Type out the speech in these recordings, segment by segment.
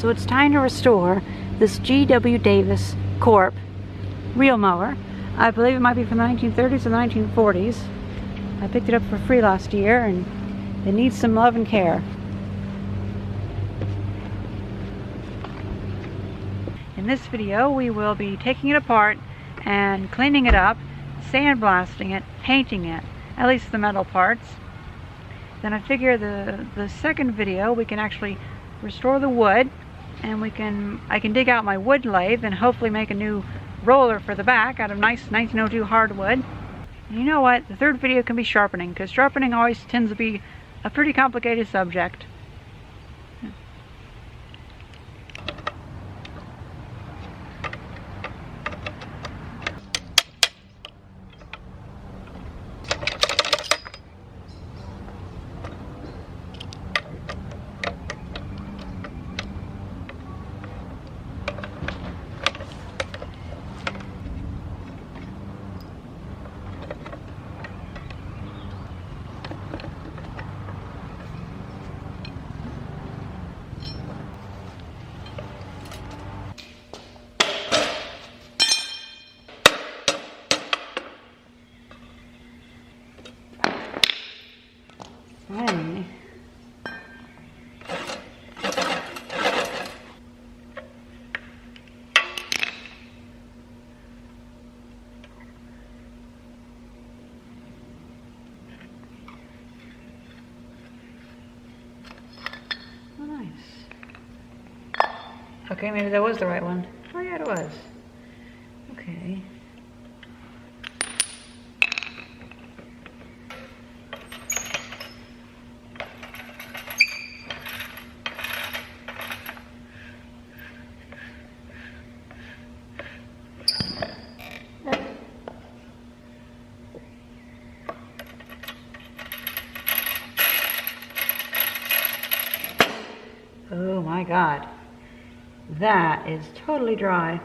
So it's time to restore this G.W. Davis Corp reel mower. I believe it might be from the 1930s or the 1940s. I picked it up for free last year and it needs some love and care. In this video we will be taking it apart and cleaning it up, sandblasting it, painting it, at least the metal parts. Then I figure the second video we can actually restore the wood, and I can dig out my wood lathe and hopefully make a new roller for the back out of nice 1902 hardwood. And you know what? The third video can be sharpening, because sharpening always tends to be a pretty complicated subject. Finally. Oh, nice. Okay, maybe that was the right one. Oh yeah, it was. Okay. Oh my God, that is totally dry.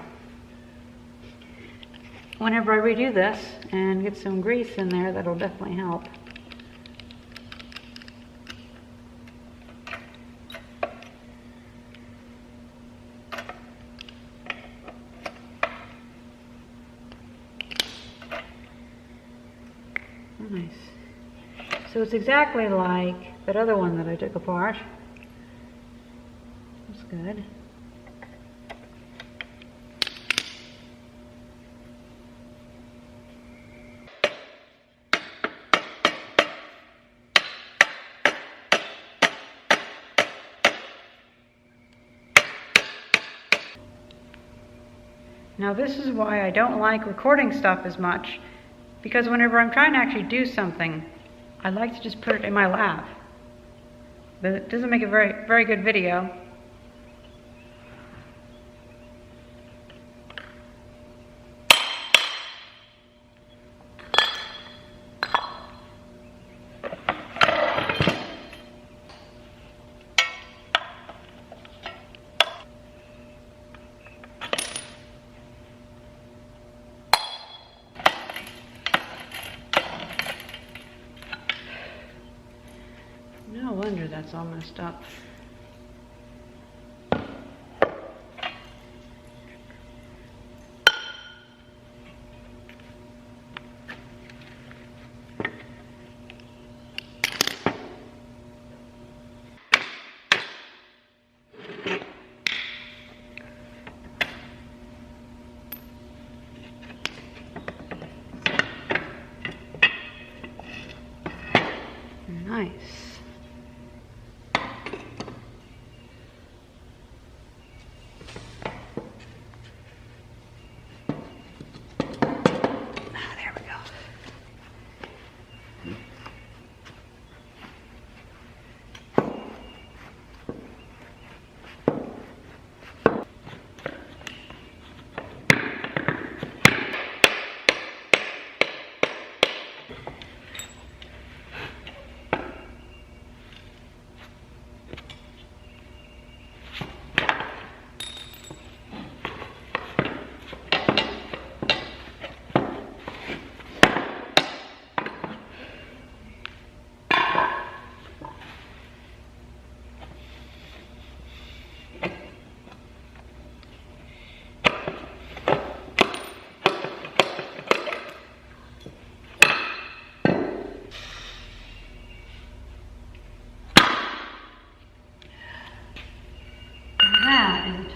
Whenever I redo this and get some grease in there, that'll definitely help. Oh, nice. So it's exactly like that other one that I took apart. That's good. Now this is why I don't like recording stuff as much, because whenever I'm trying to actually do something, I like to just put it in my lap. But it doesn't make a very good video. No wonder that's all messed up. Nice.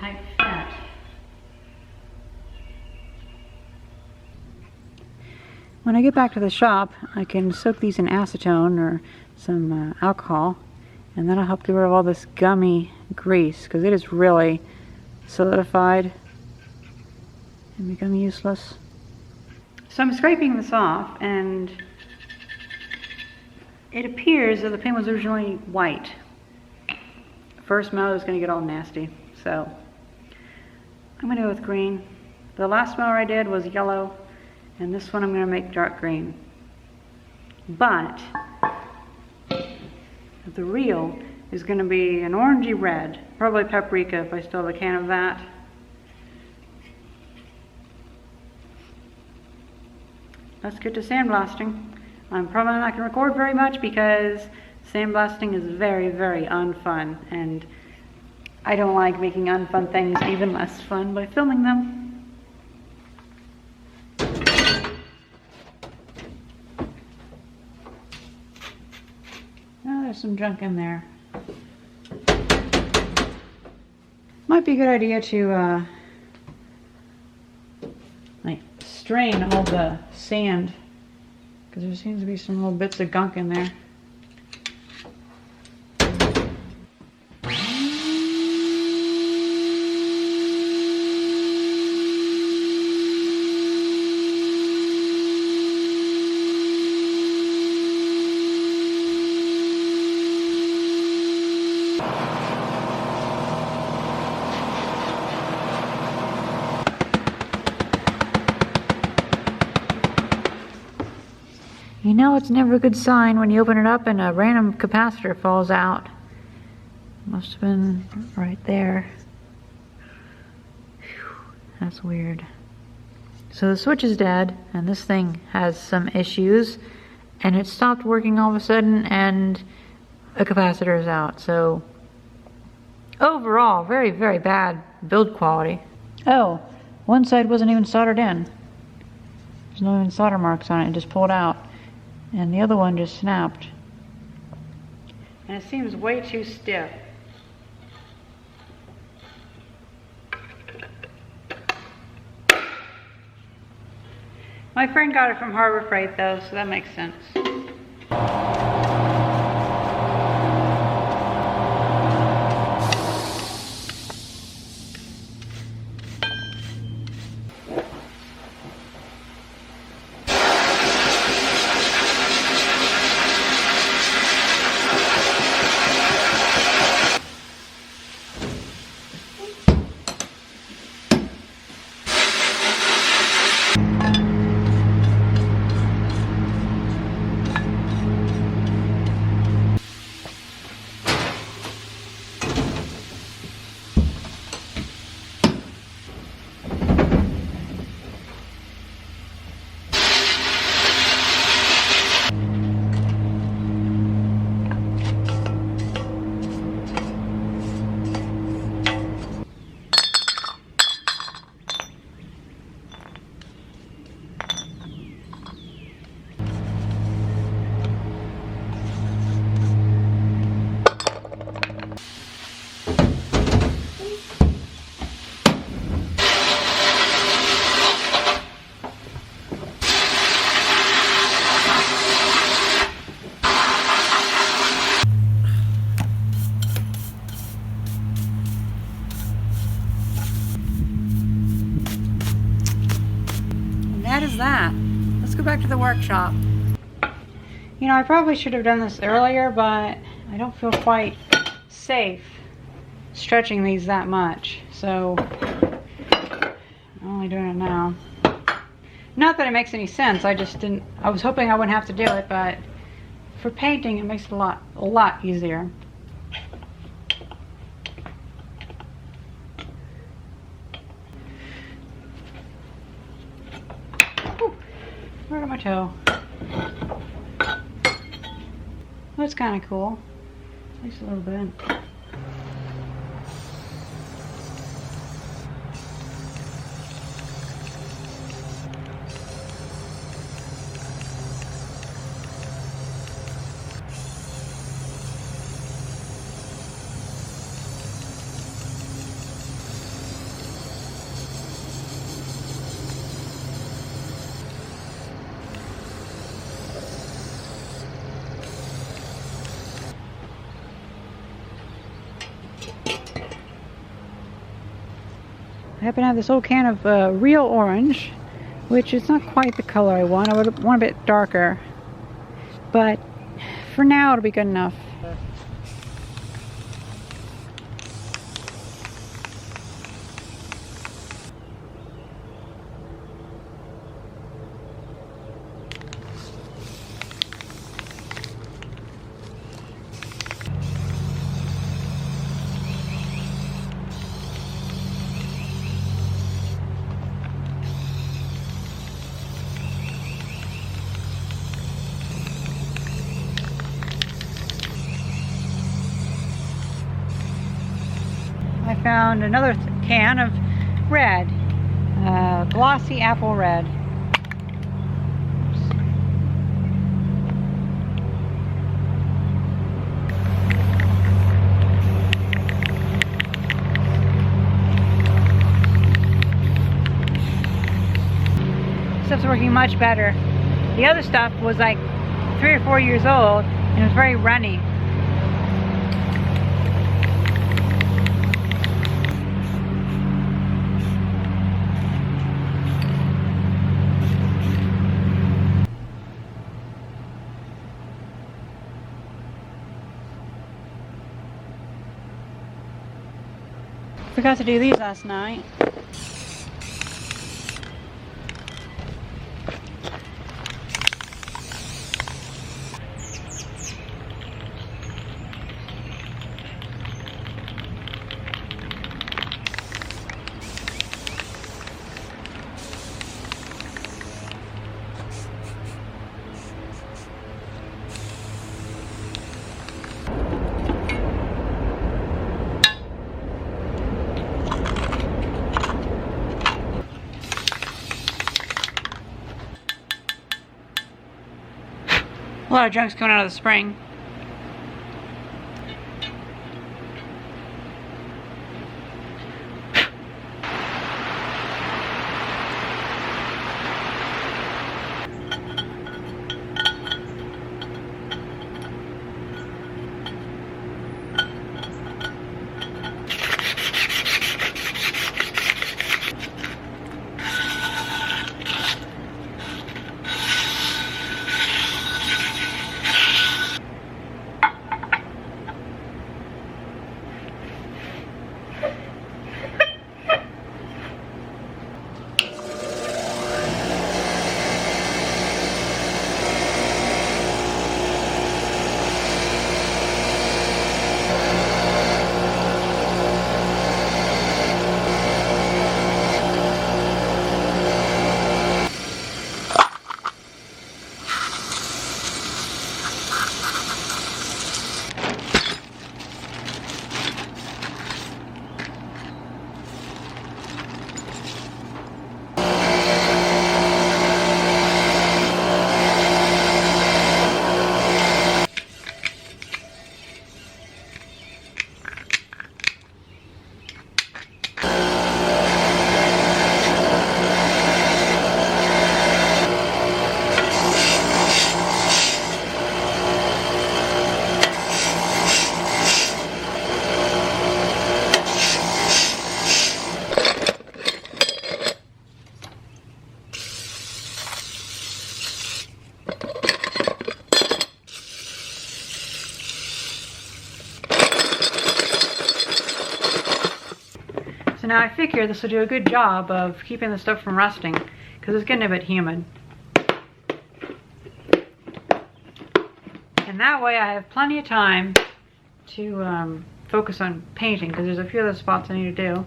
tight fit. When I get back to the shop, I can soak these in acetone or some alcohol, and that'll help get rid of all this gummy grease, because it is really solidified and become useless. So I'm scraping this off, and it appears that the paint was originally white. First mower is going to get all nasty, so I'm going to go with green. The last mower I did was yellow, and this one I'm going to make dark green. But the real is going to be an orangey red, probably paprika if I still have a can of that. Let's get to sandblasting. I'm probably not going to record very much because sandblasting is very, very unfun, and I don't like making unfun things even less fun by filming them. Oh, there's some junk in there. Might be a good idea to like strain all the sand, because there seems to be some little bits of gunk in there. You know, it's never a good sign when you open it up and a random capacitor falls out. Must have been right there. Whew, that's weird. So the switch is dead, and this thing has some issues, and it stopped working all of a sudden, and a capacitor is out. So overall, very, very bad build quality. Oh, one side wasn't even soldered in. There's no even solder marks on it, it just pulled out. And the other one just snapped. And it seems way too stiff. My friend got it from Harbor Freight though, so that makes sense. That. Let's go back to the workshop. You know, I probably should have done this earlier, but I don't feel quite safe stretching these that much. So I'm only doing it now. Not that it makes any sense. I just didn't. I was hoping I wouldn't have to do it, but for painting, it makes it a lot easier. Where got my toe? That's kind of cool. At least a little bit. I happen to have this old can of real orange, which is not quite the color I want. I would want a bit darker, but for now it'll be good enough. I found another can of red, glossy apple red. Stuff's working much better. The other stuff was like 3 or 4 years old and it was very runny. Forgot to do these last night. A lot of junk's coming out of the spring. So now I figure this will do a good job of keeping the stuff from rusting because it's getting a bit humid. And that way I have plenty of time to focus on painting because there's a few other spots I need to do.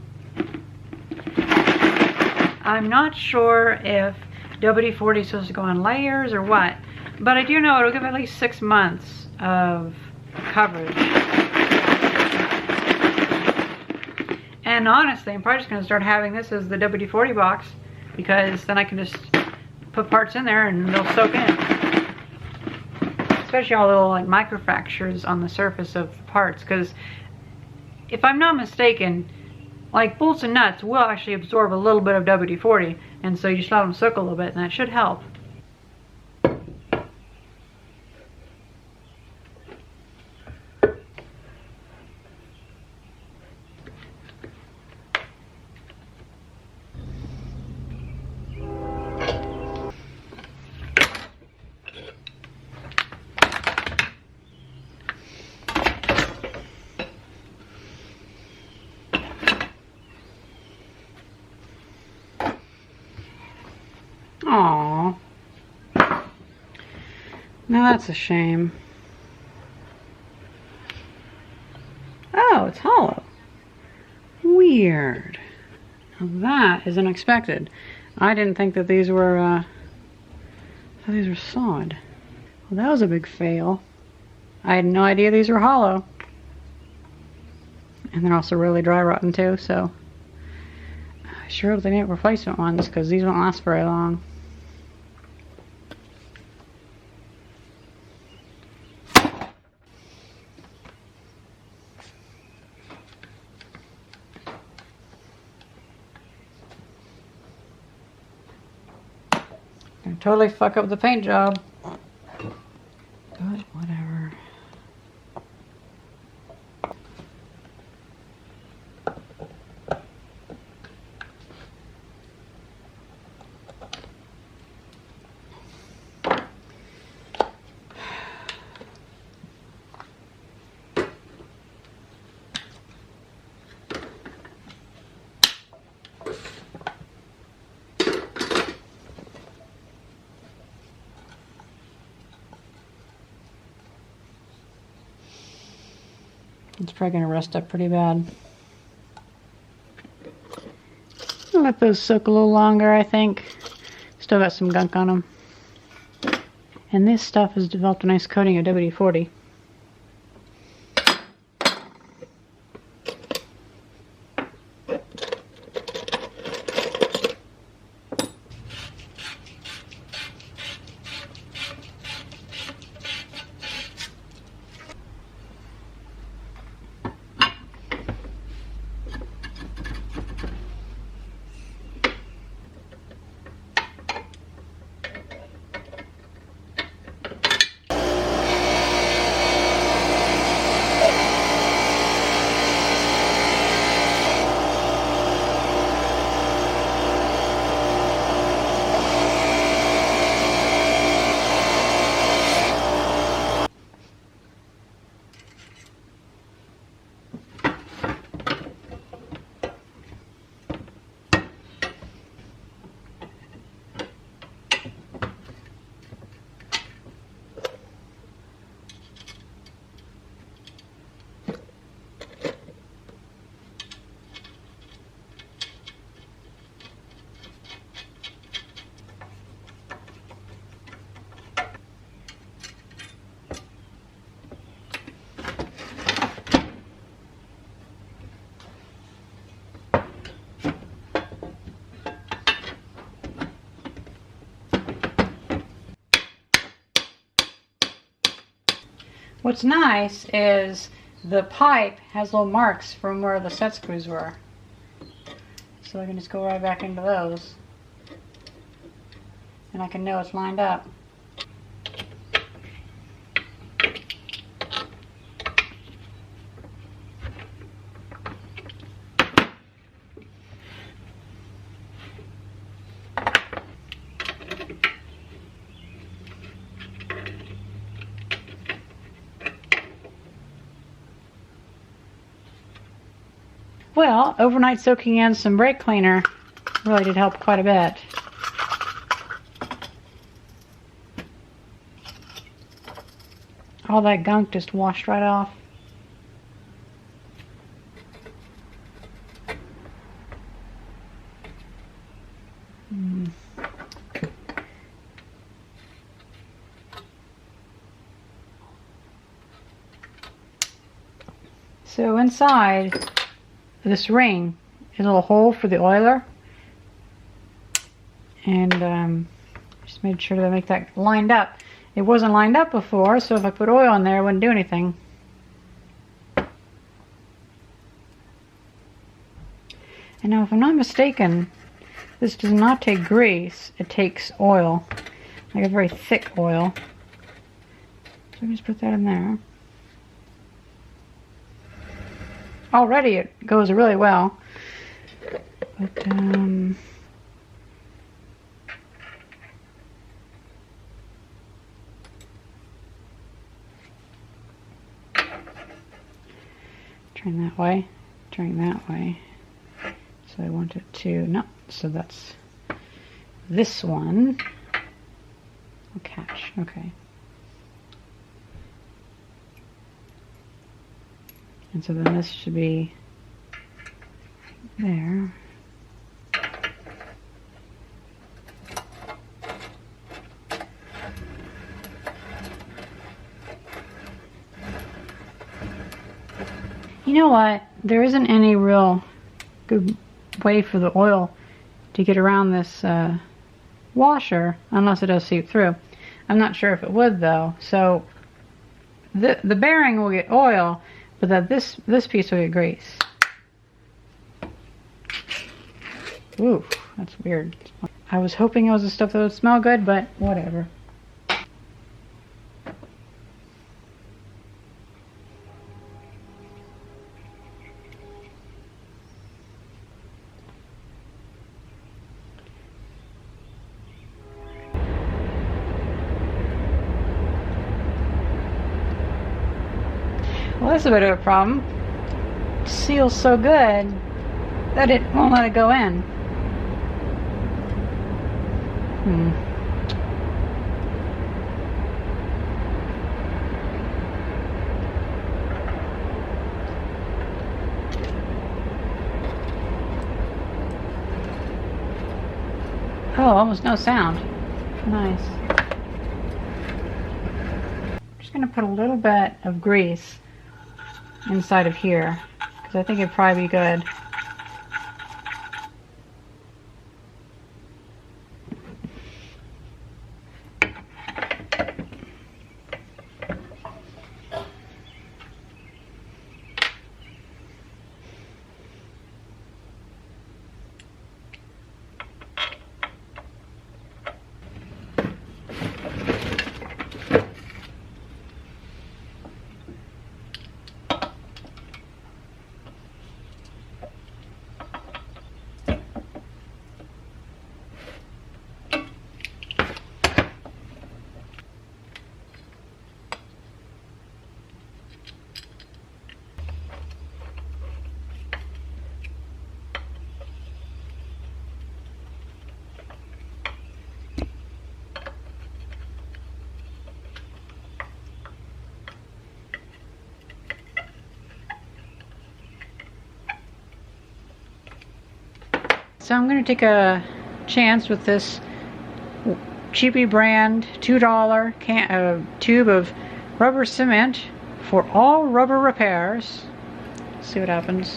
I'm not sure if WD-40 is supposed to go on layers or what, but I do know it'll give at least 6 months of coverage. And honestly, I'm probably just going to start having this as the WD-40 box because then I can just put parts in there and they'll soak in. Especially all little like microfractures on the surface of parts, because if I'm not mistaken, like bolts and nuts will actually absorb a little bit of WD-40, and so you just let them soak a little bit and that should help. Aww. Now that's a shame. Oh, it's hollow. Weird. Now that is unexpected. I didn't think that these were, solid. Well, that was a big fail. I had no idea these were hollow. And they're also really dry rotten too, so I sure hope they make replacement ones, because these won't last very long. Gonna totally fuck up the paint job. But whatever. It's probably going to rust up pretty bad. I'll let those soak a little longer, I think. Still got some gunk on them. And this stuff has developed a nice coating of WD-40. What's nice is the pipe has little marks from where the set screws were. So I can just go right back into those. And I can know it's lined up. Well, overnight soaking in some brake cleaner really did help quite a bit. All that gunk just washed right off. So inside this ring is a little hole for the oiler, and just made sure to make that lined up. It wasn't lined up before, so if I put oil in there, it wouldn't do anything. And now, if I'm not mistaken, this does not take grease, it takes oil, like a very thick oil. So I just put that in there. Already it goes really well, but turn that way, turn that way. So I want it to, no, so that's this one. Oh, catch, okay. And so then this should be there. You know what? There isn't any real good way for the oil to get around this washer unless it does seep through. I'm not sure if it would though. So the bearing will get oil, but that this piece will get grease. Ooh, that's weird. I was hoping it was the stuff that would smell good, but whatever. Well, that's a bit of a problem. It seals so good that it won't let it go in. Oh, almost no sound. Nice. I'm just going to put a little bit of grease inside of here because I think it'd probably be good. So I'm going to take a chance with this cheapy brand $2 tube of rubber cement for all rubber repairs. See what happens.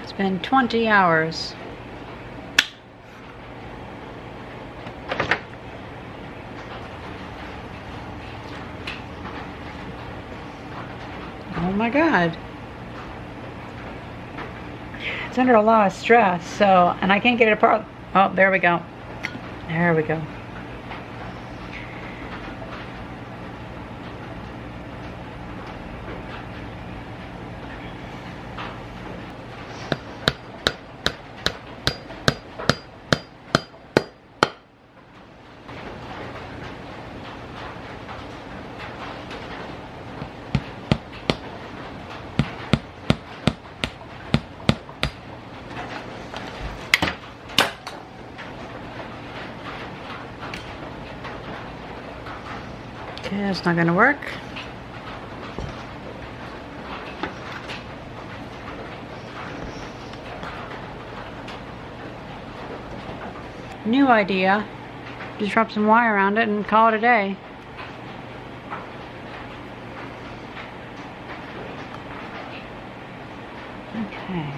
It's been 20 hours. Oh my God. It's under a lot of stress, so, and I can't get it apart. Oh, there we go. There we go. Okay, that's not going to work. New idea. Just wrap some wire around it and call it a day. Okay.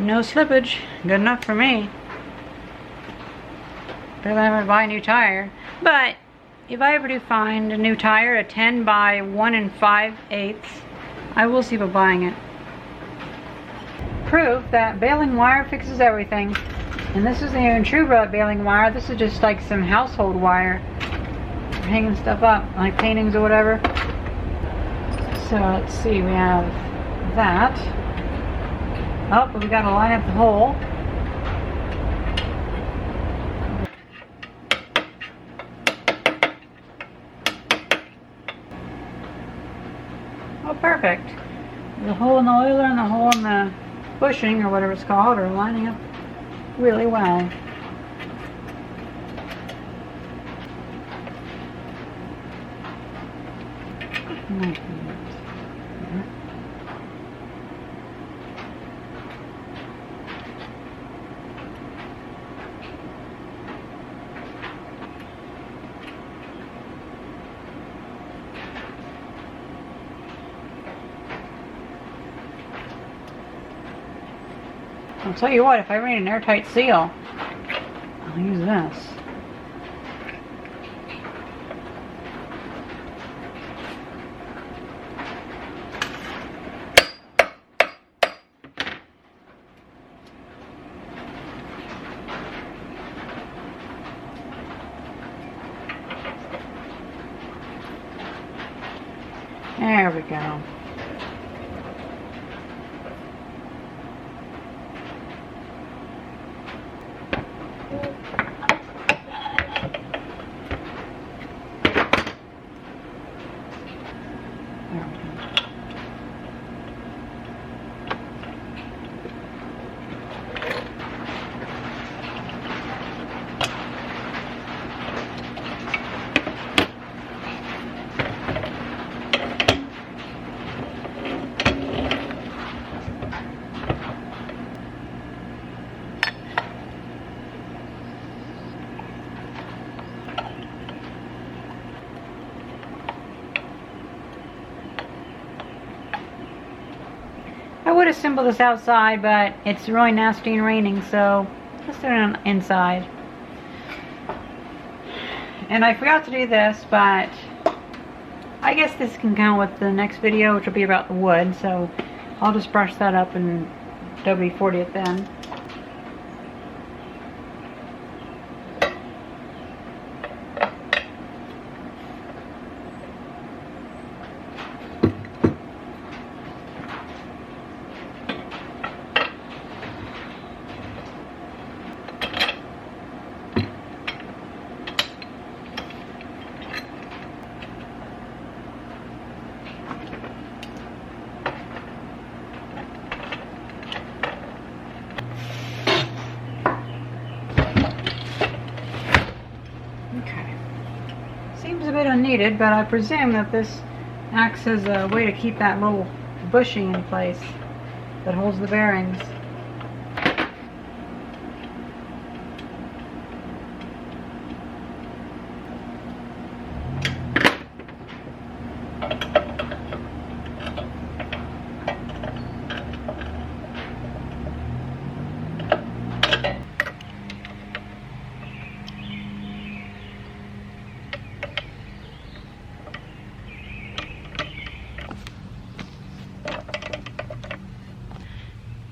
no slippage. Good enough for me. Better than having to buy a new tire. But if I ever do find a new tire, a 10 by 1 5/8, I will see about buying it. Proof that baling wire fixes everything. And this isn't even true baling wire. This is just like some household wire for hanging stuff up, like paintings or whatever. So let's see, we have that. Oh, but we gotta line up the hole. Oh, perfect. The hole in the oiler and the hole in the bushing, or whatever it's called, are lining up really well. I'll tell you what, if I need an airtight seal, I'll use this. There we go. I would assemble this outside, but it's really nasty and raining, so let's do it inside. And I forgot to do this, but I guess this can count with the next video, which will be about the wood, so I'll just brush that up and WD-40 it then. Seems a bit unneeded, but I presume that this acts as a way to keep that little bushing in place that holds the bearings.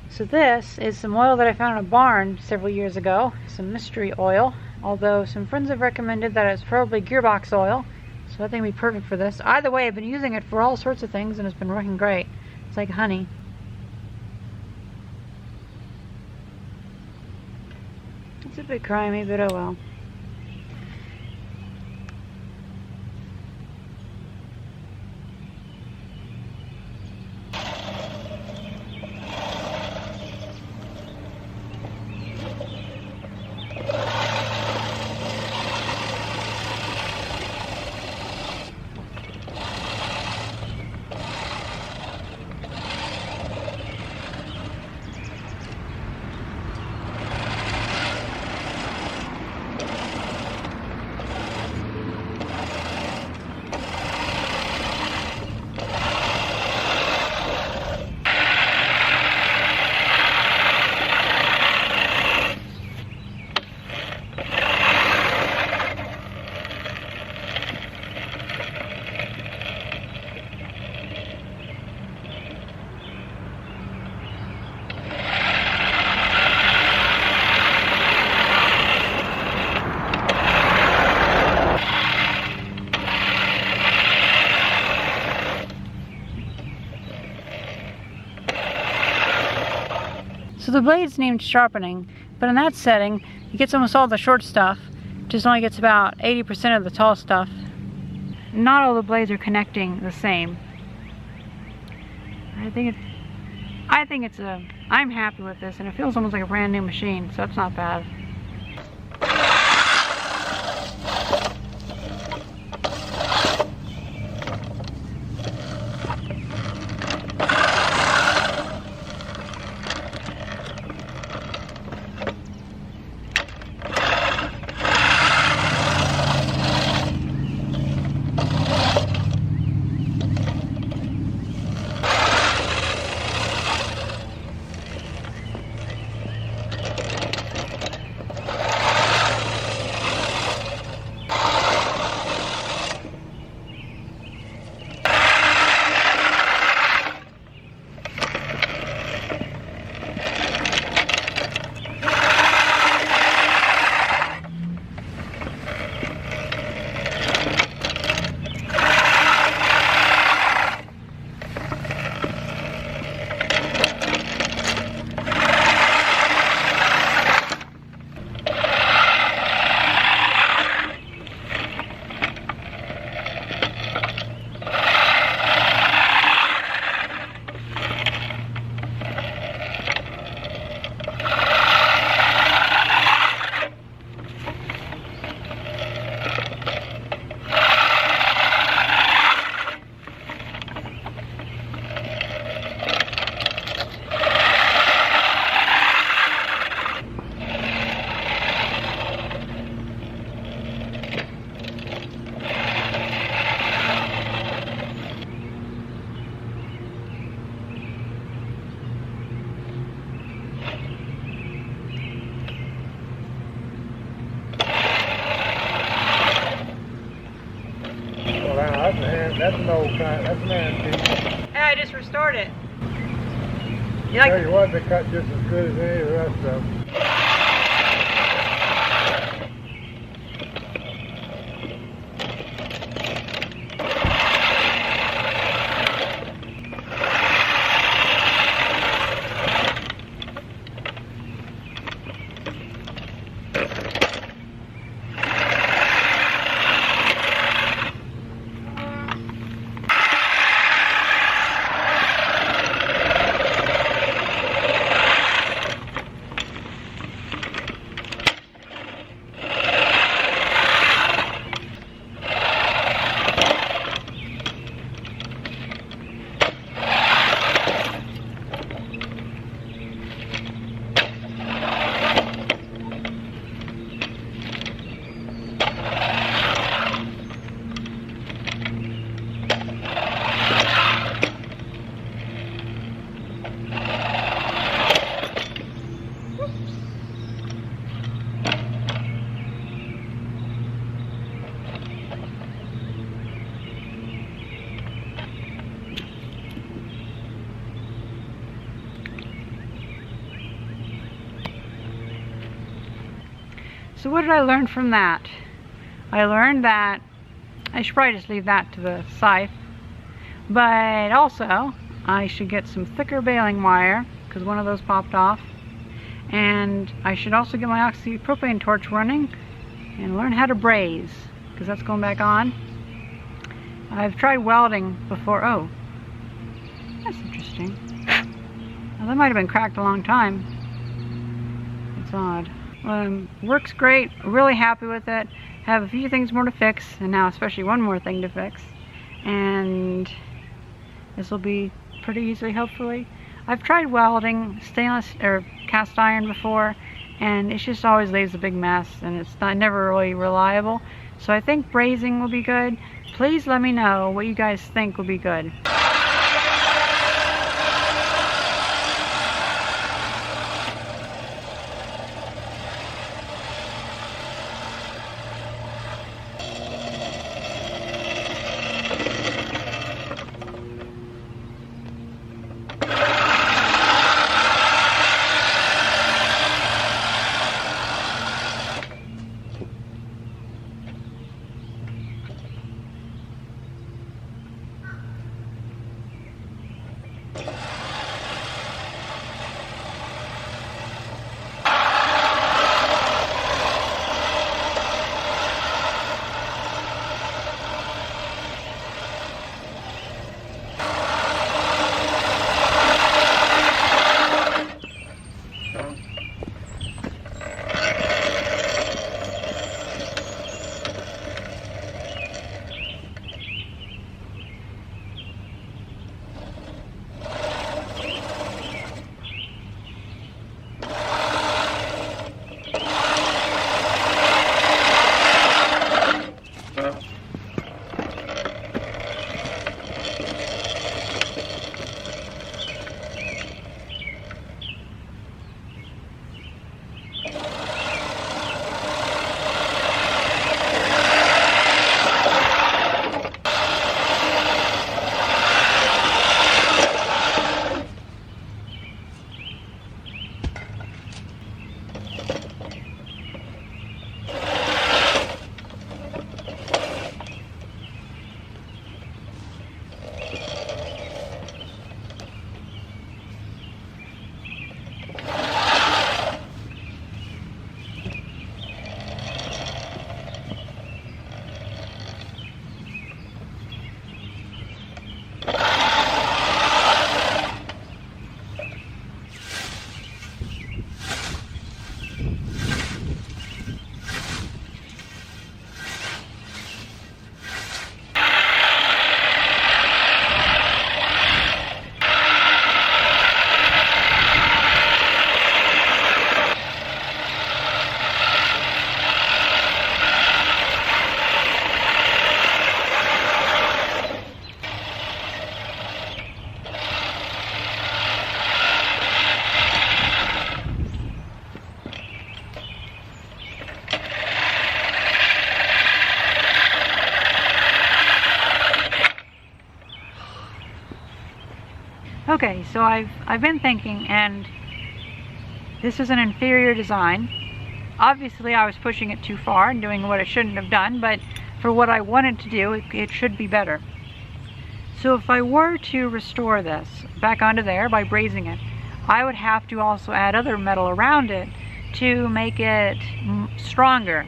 So this is some oil that I found in a barn several years ago, some mystery oil, although some friends have recommended that it's probably gearbox oil, so I think it'd be perfect for this. Either way, I've been using it for all sorts of things and it's been working great. It's like honey. It's a bit crimey, but oh well. the blade's named sharpening, but in that setting, it gets almost all the short stuff, just only gets about 80% of the tall stuff. Not all the blades are connecting the same. I'm happy with this, and it feels almost like a brand new machine, so that's not bad. That's an old kind. That's an antique. Yeah, I just restored it. You Tell you what, they cut just as good as any of the rest of them. So what did I learn from that? I learned that I should probably just leave that to the scythe, but also I should get some thicker baling wire because one of those popped off, and I should also get my oxypropane torch running and learn how to braze because that's going back on. I've tried welding before. Oh, that's interesting. Well, that might have been cracked a long time. It's odd. Works great, really happy with it. Have a few things more to fix, and now especially one more thing to fix, and this will be pretty easy, hopefully. I've tried welding stainless or cast iron before, and it just always leaves a big mess, and it's never really reliable. So I think brazing will be good. Please let me know what you guys think will be good. Okay, so I've been thinking, and this is an inferior design. Obviously I was pushing it too far and doing what it shouldn't have done, but for what I wanted to do, it should be better. So if I were to restore this back onto there by brazing it, I would have to also add other metal around it to make it stronger.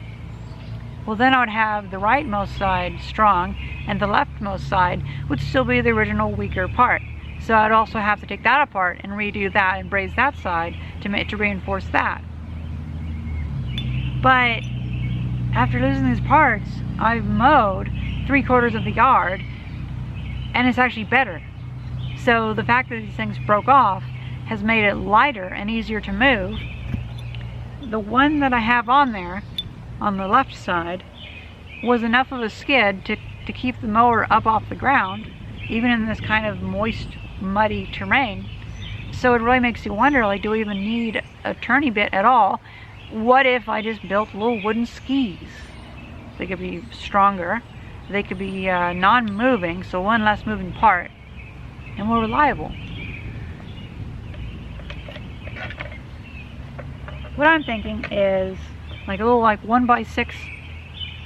Well, then I would have the rightmost side strong and the leftmost side would still be the original weaker part. So I'd also have to take that apart and redo that and braze that side to reinforce that. But after losing these parts, I've mowed 3/4 of the yard and it's actually better. So the fact that these things broke off has made it lighter and easier to move. The one that I have on there, on the left side, was enough of a skid to keep the mower up off the ground, even in this kind of moist, muddy terrain. So it really makes you wonder, like, do we even need a turny bit at all? What if I just built little wooden skis? They could be stronger, they could be non-moving, so one less moving part, and more reliable. What I'm thinking is like a little 1x6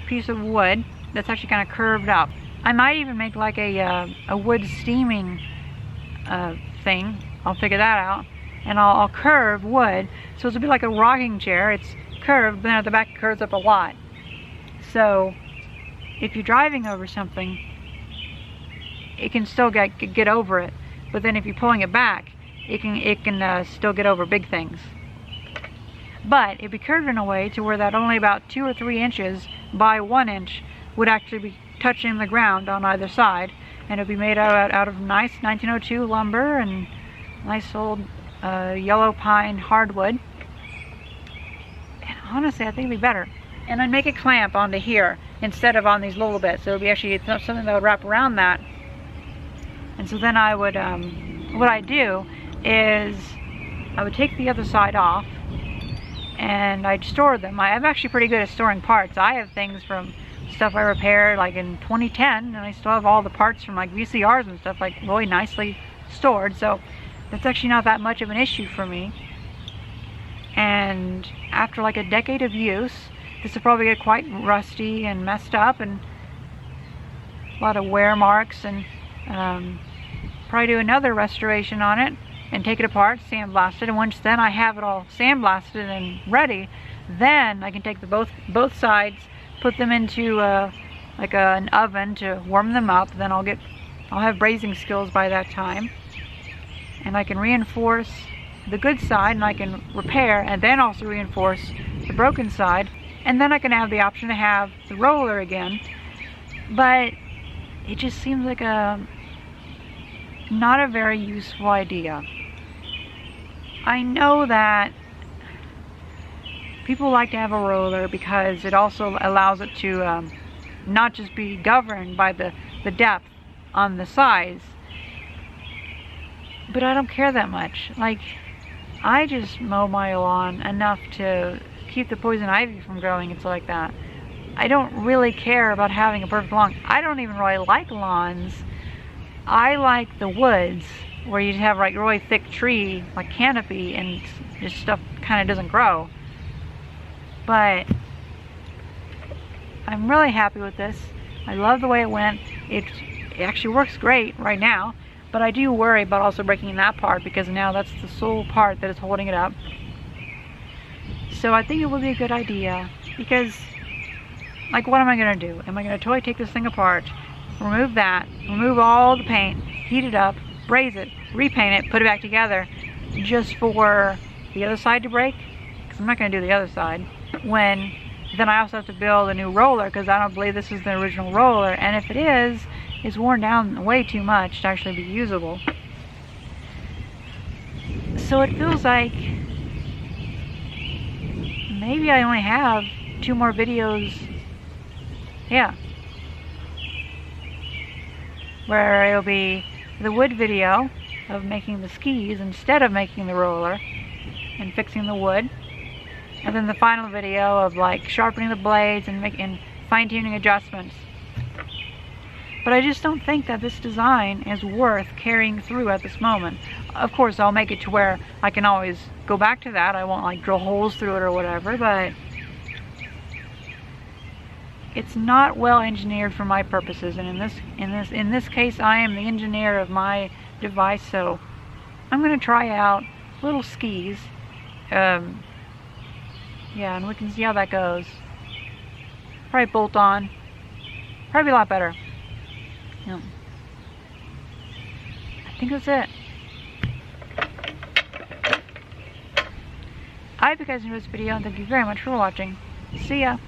piece of wood that's actually kind of curved up. I might even make like a wood steaming thing. I'll figure that out. And I'll curve wood, so it's a bit like a rocking chair. It's curved, but then at the back it curves up a lot. So if you're driving over something, it can still get over it. But then if you're pulling it back, it can still get over big things. But it'd be curved in a way to where that only about 2 or 3 inches by 1 inch would actually be touching the ground on either side, and it'd be made out of nice 1902 lumber and nice old yellow pine hardwood. And honestly, I think it'd be better. And I'd make a clamp onto here instead of on these little bits. So it'd be actually something that would wrap around that. And so then I would, what I do is I would take the other side off and I'd store them. I'm actually pretty good at storing parts. I have things from stuff I repaired like in 2010, and I still have all the parts from like VCRs and stuff like really nicely stored. So that's actually not that much of an issue for me. And after like a decade of use, this will probably get quite rusty and messed up and a lot of wear marks, and probably do another restoration on it and take it apart, sandblast it, and once then I have it all sandblasted and ready, then I can take both sides, put them into like an oven to warm them up. Then I'll have brazing skills by that time, and I can reinforce the good side, and I can repair and then also reinforce the broken side, and then I can have the option to have the roller again. But it just seems like not a very useful idea. I know that people like to have a roller because it also allows it to not just be governed by the depth on the size, but I don't care that much. Like, I just mow my lawn enough to keep the poison ivy from growing. It's like that. I don't really care about having a perfect lawn. I don't even really like lawns. I like the woods where you have like really thick tree, like canopy, and just stuff kind of doesn't grow. But I'm really happy with this. I love the way it went. It actually works great right now, but I do worry about also breaking that part because now that's the sole part that is holding it up. So I think it would be a good idea, because like, what am I going to do? Am I going to totally take this thing apart, remove that, remove all the paint, heat it up, braze it, repaint it, put it back together just for the other side to break? Because I'm not going to do the other side. When then I also have to build a new roller, because I don't believe this is the original roller, and if it is, it's worn down way too much to actually be usable. So it feels like maybe I only have 2 more videos, yeah, where it'll be the wood video of making the skis instead of making the roller and fixing the wood, and then the final video of like sharpening the blades and fine-tuning adjustments. But I just don't think that this design is worth carrying through at this moment. Of course, I'll make it to where I can always go back to that. I won't like drill holes through it or whatever, but it's not well engineered for my purposes. And in this case, I am the engineer of my device, so I'm going to try out little skis. Yeah, and we can see how that goes. Probably bolt on. Probably a lot better. Yeah. I think that's it. I hope you guys enjoyed this video, and thank you very much for watching. See ya!